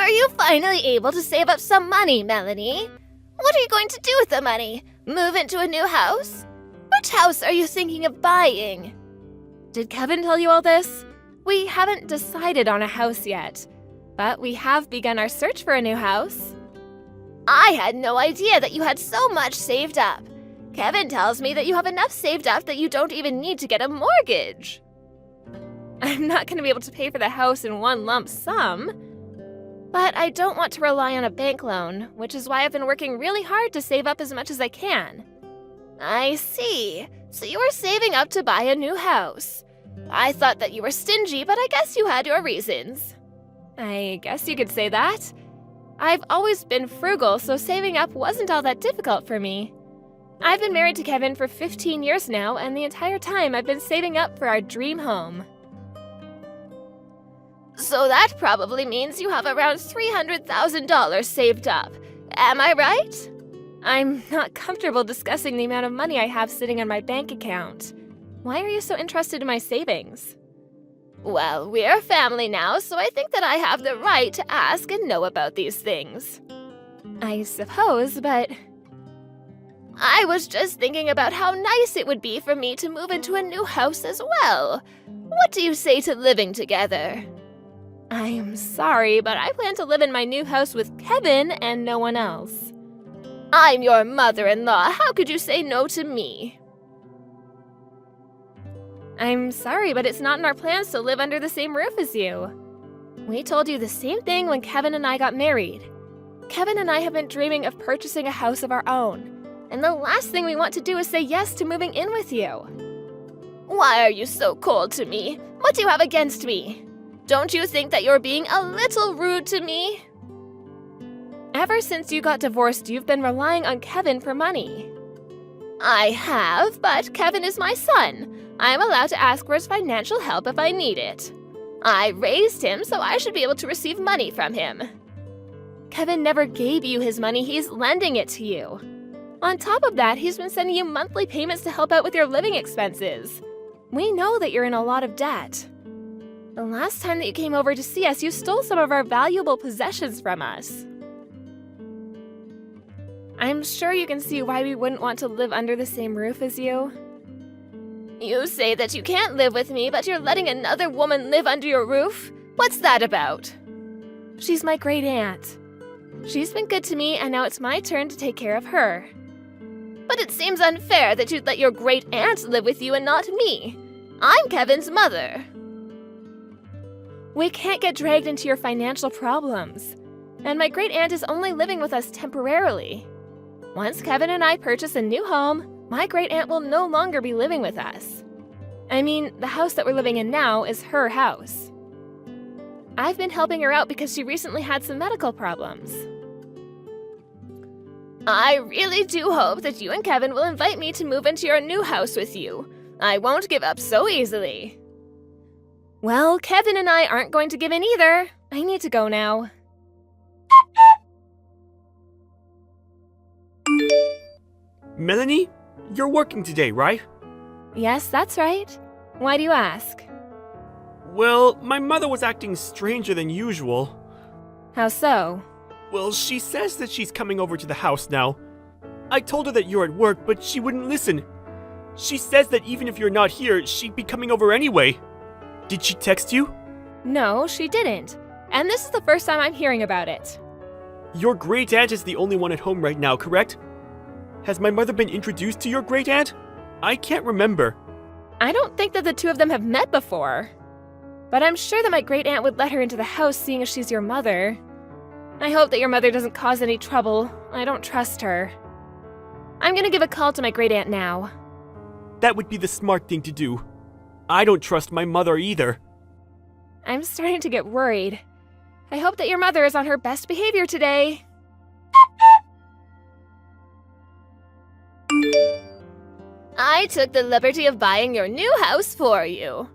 are you finally able to save up some money, Melanie? What are you going to do with the money? Move into a new house? Which house are you thinking of buying? Did Kevin tell you all this? We haven't decided on a house yet, but we have begun our search for a new house. I had no idea that you had so much saved up. Kevin tells me that you have enough saved up that you don't even need to get a mortgage. I'm not going to be able to pay for the house in one lump sum, but I don't want to rely on a bank loan, which is why I've been working really hard to save up as much as I can. I see. So you are saving up to buy a new house. I thought that you were stingy, but I guess you had your reasons. I guess you could say that. I've always been frugal, so saving up wasn't all that difficult for me. I've been married to Kevin for 15 years now, and the entire time I've been saving up for our dream home. So that probably means you have around $300,000 saved up. Am I right? I'm not comfortable discussing the amount of money I have sitting on my bank account. Why are you so interested in my savings? Well, we're family now, so I think that I have the right to ask and know about these things. I suppose, but I was just thinking about how nice it would be for me to move into a new house as well. What do you say to living together? I'm sorry, but I plan to live in my new house with Kevin and no one else. I'm your mother-in-law. How could you say no to me? I'm sorry, but it's not in our plans to live under the same roof as you. We told you the same thing when Kevin and I got married. Kevin and I have been dreaming of purchasing a house of our own, and the last thing we want to do is say yes to moving in with you. Why are you so cold to me? What do you have against me? Don't you think that you're being a little rude to me? Ever since you got divorced, you've been relying on Kevin for money. I have, but Kevin is my son. I'm allowed to ask for his financial help if I need it. I raised him, so I should be able to receive money from him. Kevin never gave you his money, he's lending it to you. On top of that, he's been sending you monthly payments to help out with your living expenses. We know that you're in a lot of debt. The last time that you came over to see us, you stole some of our valuable possessions from us. I'm sure you can see why we wouldn't want to live under the same roof as you. You say that you can't live with me, but you're letting another woman live under your roof? What's that about? She's my great aunt. She's been good to me, and now it's my turn to take care of her. But it seems unfair that you'd let your great aunt live with you and not me. I'm Kevin's mother. We can't get dragged into your financial problems. And my great aunt is only living with us temporarily. Once Kevin and I purchase a new home, my great aunt will no longer be living with us. I mean, the house that we're living in now is her house. I've been helping her out because she recently had some medical problems. I really do hope that you and Kevin will invite me to move into your new house with you. I won't give up so easily. Well, Kevin and I aren't going to give in either. I need to go now. Melanie, you're working today, right? Yes, that's right. Why do you ask? Well, my mother was acting stranger than usual. How so? Well, she says that she's coming over to the house now. I told her that you're at work, but she wouldn't listen. She says that even if you're not here, she'd be coming over anyway. Did she text you? No, she didn't. And this is the first time I'm hearing about it. Your great aunt is the only one at home right now, correct? Has my mother been introduced to your great aunt? I can't remember. I don't think that the two of them have met before. But I'm sure that my great aunt would let her into the house seeing as she's your mother. I hope that your mother doesn't cause any trouble. I don't trust her. I'm gonna give a call to my great aunt now. That would be the smart thing to do. I don't trust my mother either. I'm starting to get worried. I hope that your mother is on her best behavior today. I took the liberty of buying your new house for you.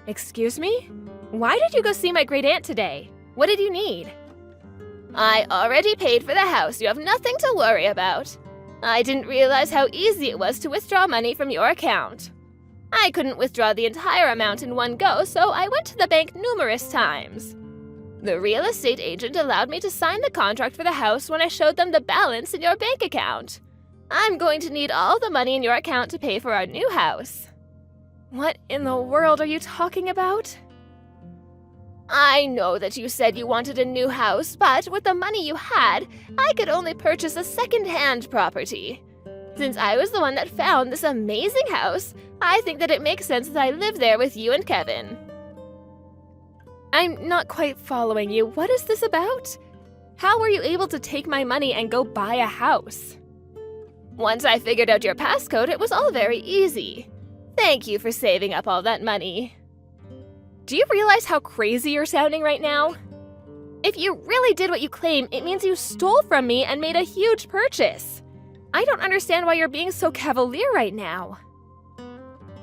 Excuse me? Why did you go see my great aunt today? What did you need? I already paid for the house. You have nothing to worry about. I didn't realize how easy it was to withdraw money from your account. I couldn't withdraw the entire amount in one go, so I went to the bank numerous times. The real estate agent allowed me to sign the contract for the house when I showed them the balance in your bank account. I'm going to need all the money in your account to pay for our new house. What in the world are you talking about? I know that you said you wanted a new house, but with the money you had, I could only purchase a second-hand property. Since I was the one that found this amazing house, I think that it makes sense that I live there with you and Kevin. I'm not quite following you. What is this about? How were you able to take my money and go buy a house? Once I figured out your passcode, it was all very easy. Thank you for saving up all that money. Do you realize how crazy you're sounding right now? If you really did what you claim, it means you stole from me and made a huge purchase. I don't understand why you're being so cavalier right now.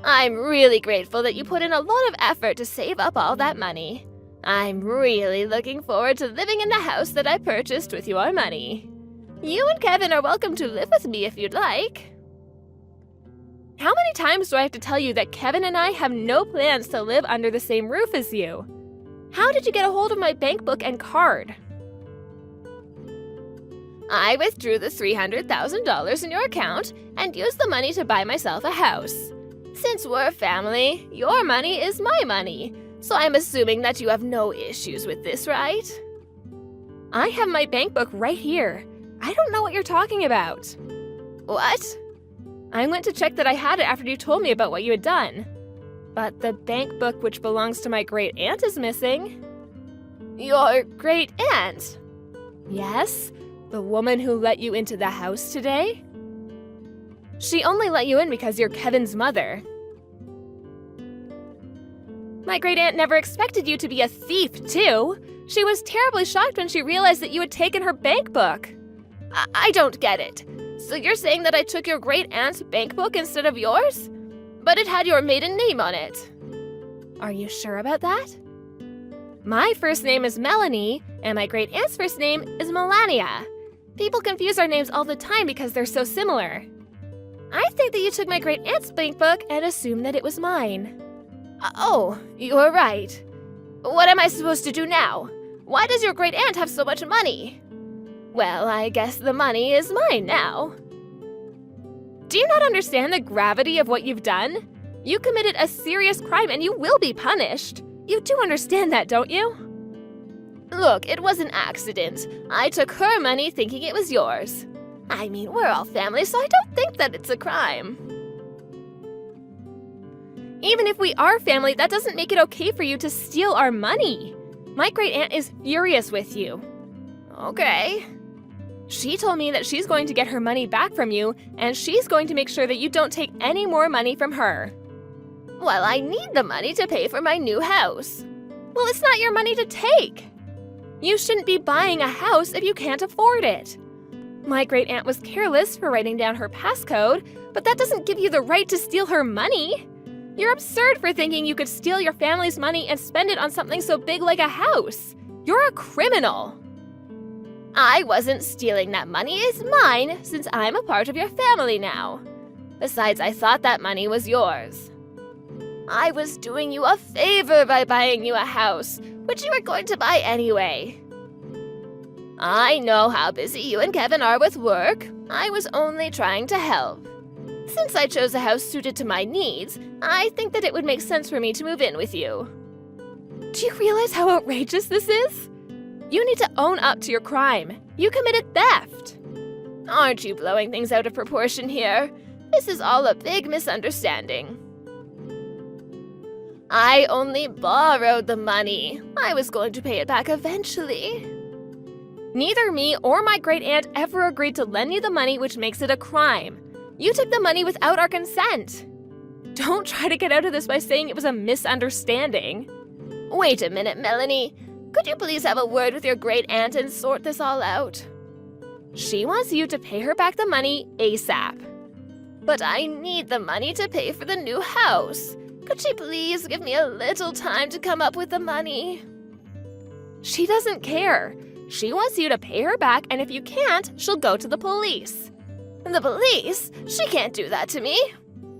I'm really grateful that you put in a lot of effort to save up all that money. I'm really looking forward to living in the house that I purchased with your money. You and Kevin are welcome to live with me if you'd like. How many times do I have to tell you that Kevin and I have no plans to live under the same roof as you? How did you get a hold of my bank book and card? I withdrew the $300,000 in your account and used the money to buy myself a house. Since we're a family, your money is my money, so I'm assuming that you have no issues with this, right? I have my bank book right here. I don't know what you're talking about. What? I went to check that I had it after you told me about what you had done. But the bank book which belongs to my great aunt is missing. Your great aunt? Yes, the woman who let you into the house today. She only let you in because you're Kevin's mother. My great aunt never expected you to be a thief, too. She was terribly shocked when she realized that you had taken her bank book. I don't get it. So you're saying that I took your great aunt's bank book instead of yours? But it had your maiden name on it. Are you sure about that? My first name is Melanie, and my great aunt's first name is Melania. People confuse our names all the time because they're so similar. I think that you took my great aunt's bank book and assumed that it was mine. Oh, you're right. What am I supposed to do now? Why does your great aunt have so much money? Well, I guess the money is mine now. Do you not understand the gravity of what you've done? You committed a serious crime and you will be punished. You do understand that, don't you? Look, it was an accident. I took her money thinking it was yours. I mean, we're all family, so I don't think that it's a crime. Even if we are family, that doesn't make it okay for you to steal our money. My great aunt is furious with you. Okay. She told me that she's going to get her money back from you, and she's going to make sure that you don't take any more money from her. Well, I need the money to pay for my new house. Well, it's not your money to take. You shouldn't be buying a house if you can't afford it. My great aunt was careless for writing down her passcode, but that doesn't give you the right to steal her money. You're absurd for thinking you could steal your family's money and spend it on something so big like a house. You're a criminal. I wasn't stealing that money. It's mine since I'm a part of your family now. Besides, I thought that money was yours. I was doing you a favor by buying you a house, which you were going to buy anyway. I know how busy you and Kevin are with work. I was only trying to help. Since I chose a house suited to my needs, I think that it would make sense for me to move in with you. Do you realize how outrageous this is? You need to own up to your crime. You committed theft. Aren't you blowing things out of proportion here? This is all a big misunderstanding. I only borrowed the money. I was going to pay it back eventually. Neither me or my great aunt ever agreed to lend you the money, which makes it a crime. You took the money without our consent. Don't try to get out of this by saying it was a misunderstanding. Wait a minute, Melanie. Could you please have a word with your great aunt and sort this all out? She wants you to pay her back the money ASAP. But I need the money to pay for the new house. Could she please give me a little time to come up with the money? She doesn't care. She wants you to pay her back, and if you can't, she'll go to the police. The police? She can't do that to me.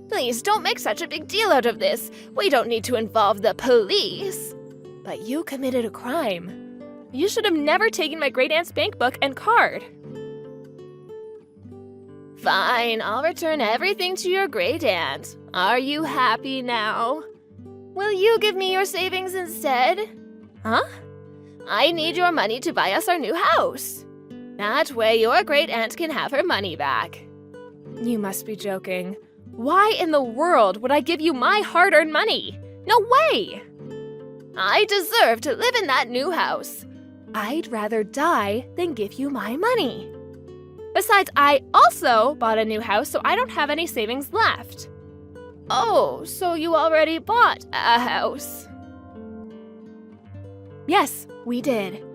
Please don't make such a big deal out of this. We don't need to involve the police. But you committed a crime. You should have never taken my great-aunt's bank book and card. Fine, I'll return everything to your great-aunt. Are you happy now? Will you give me your savings instead? Huh? I need your money to buy us our new house. That way your great-aunt can have her money back. You must be joking. Why in the world would I give you my hard-earned money? No way! I deserve to live in that new house. I'd rather die than give you my money. Besides, I also bought a new house, so I don't have any savings left. Oh, so you already bought a house? Yes, we did.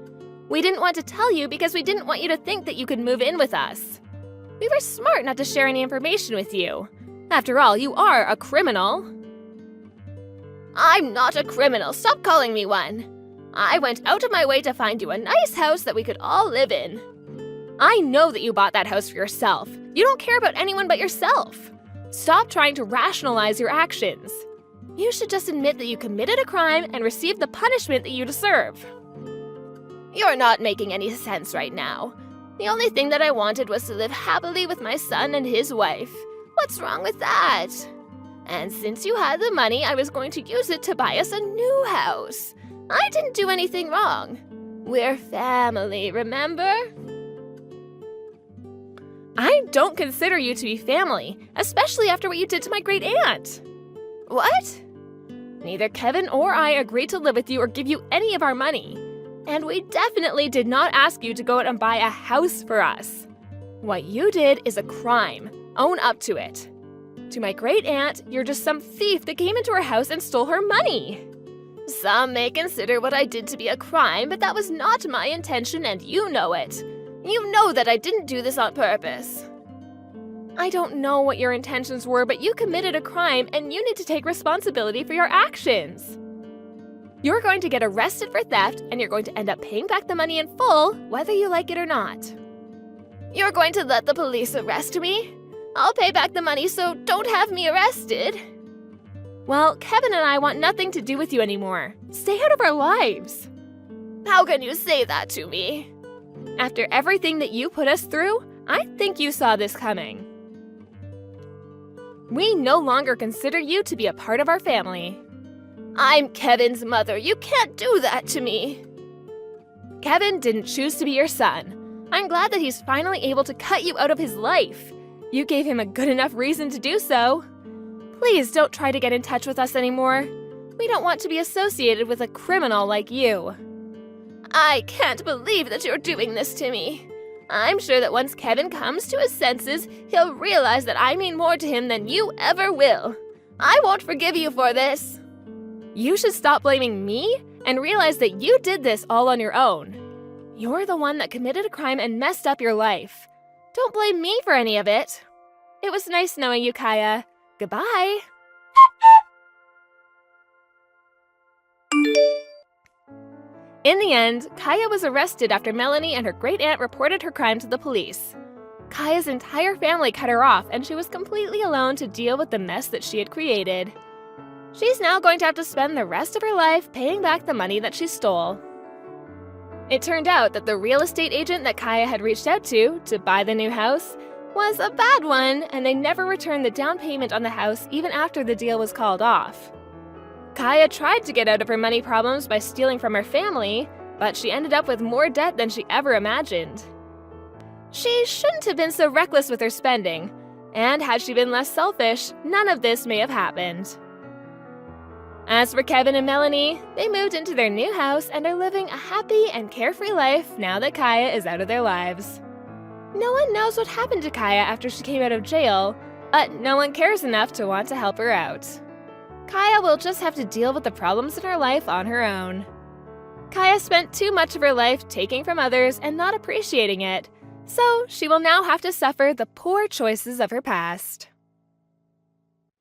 We didn't want to tell you because we didn't want you to think that you could move in with us. We were smart not to share any information with you. After all, you are a criminal. I'm not a criminal. Stop calling me one. I went out of my way to find you a nice house that we could all live in. I know that you bought that house for yourself. You don't care about anyone but yourself. Stop trying to rationalize your actions. You should just admit that you committed a crime and receive the punishment that you deserve. You're not making any sense right now. The only thing that I wanted was to live happily with my son and his wife. What's wrong with that? And since you had the money, I was going to use it to buy us a new house. I didn't do anything wrong. We're family, remember? I don't consider you to be family, especially after what you did to my great-aunt. What? Neither Kevin or I agreed to live with you or give you any of our money. And we definitely did not ask you to go out and buy a house for us. What you did is a crime. Own up to it. To my great-aunt, you're just some thief that came into her house and stole her money. Some may consider what I did to be a crime, but that was not my intention and you know it. You know that I didn't do this on purpose. I don't know what your intentions were, but you committed a crime and you need to take responsibility for your actions. You're going to get arrested for theft and you're going to end up paying back the money in full, whether you like it or not. You're going to let the police arrest me? I'll pay back the money, so don't have me arrested. Well, Kevin and I want nothing to do with you anymore. Stay out of our lives. How can you say that to me? After everything that you put us through, I think you saw this coming. We no longer consider you to be a part of our family. I'm Kevin's mother. You can't do that to me. Kevin didn't choose to be your son. I'm glad that he's finally able to cut you out of his life. You gave him a good enough reason to do so. Please don't try to get in touch with us anymore. We don't want to be associated with a criminal like you. I can't believe that you're doing this to me. I'm sure that once Kevin comes to his senses, he'll realize that I mean more to him than you ever will. I won't forgive you for this. You should stop blaming me and realize that you did this all on your own. You're the one that committed a crime and messed up your life. Don't blame me for any of it. It was nice knowing you, Kaya. Goodbye. In the end, Kaya was arrested after Melanie and her great-aunt reported her crime to the police. Kaya's entire family cut her off, and she was completely alone to deal with the mess that she had created. She's now going to have to spend the rest of her life paying back the money that she stole. It turned out that the real estate agent that Kaya had reached out to buy the new house was a bad one, and they never returned the down payment on the house even after the deal was called off. Kaya tried to get out of her money problems by stealing from her family, but she ended up with more debt than she ever imagined. She shouldn't have been so reckless with her spending, and had she been less selfish, none of this may have happened. As for Kevin and Melanie, they moved into their new house and are living a happy and carefree life now that Kaya is out of their lives. No one knows what happened to Kaya after she came out of jail, but no one cares enough to want to help her out. Kaya will just have to deal with the problems in her life on her own. Kaya spent too much of her life taking from others and not appreciating it, so she will now have to suffer the poor choices of her past.